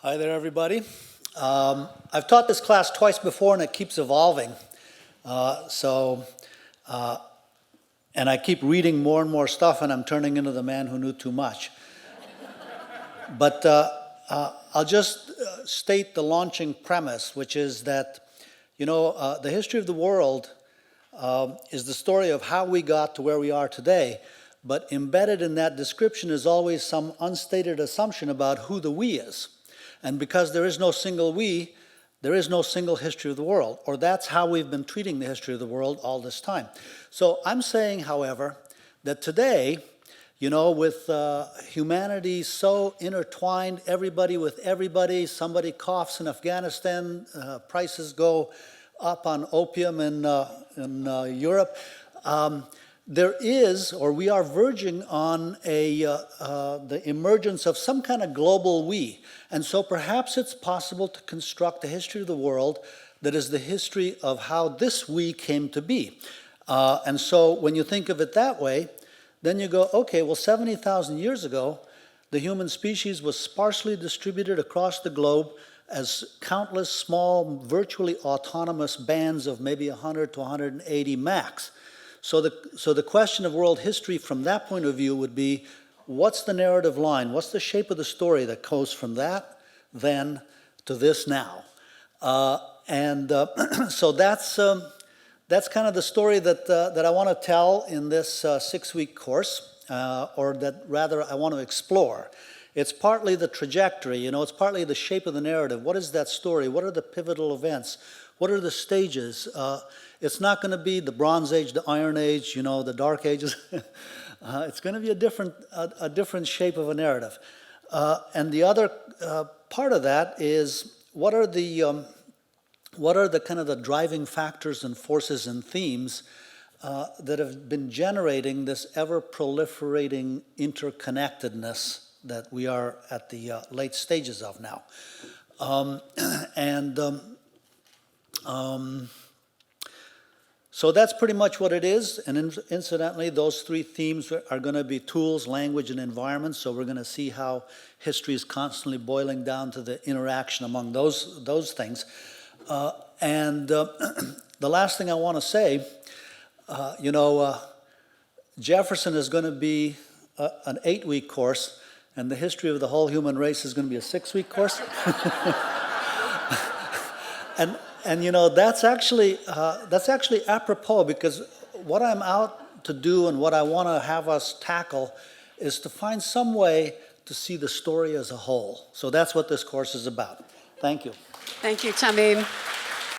Hi there, everybody. I've taught this class twice before, and it keeps evolving. And I keep reading more and more stuff, and I'm turning into the man who knew too much. But I'll just state the launching premise, which is that, the history of the world is the story of how we got to where we are today. But embedded in that description is always some unstated assumption about who the we is. And because there is no single we, there is no single history of the world, or that's how we've been treating the history of the world all this time. So I'm saying, however, that today, with humanity so intertwined, everybody with everybody, somebody coughs in Afghanistan, prices go up on opium in Europe. There is, or we are verging on the emergence of some kind of global we. And so perhaps it's possible to construct a history of the world that is the history of how this we came to be. And so when you think of it that way, then you go, okay, well, 70,000 years ago, the human species was sparsely distributed across the globe as countless small, virtually autonomous bands of maybe 100 to 180 max. So the question of world history from that point of view would be, what's the narrative line? What's the shape of the story that goes from that then to this now? So that's kind of the story that I want to tell in this 6-week course, or that rather I want to explore. It's partly the trajectory, it's partly the shape of the narrative. What is that story? What are the pivotal events? What are the stages? It's not going to be the Bronze Age, the Iron Age, the Dark Ages. It's going to be a different shape of a narrative. And the other part of that is what are the kind of the driving factors and forces and themes that have been generating this ever-proliferating interconnectedness that we are at the late stages of now. So that's pretty much what it is. And incidentally, those three themes are going to be tools, language, and environment. So we're going to see how history is constantly boiling down to the interaction among those things. The last thing I want to say, Jefferson is going to be an 8-week course, and the history of the whole human race is going to be a 6-week course. And that's actually apropos, because what I'm out to do and what I want to have us tackle is to find some way to see the story as a whole. So that's what this course is about. Thank you. Thank you, Tamim.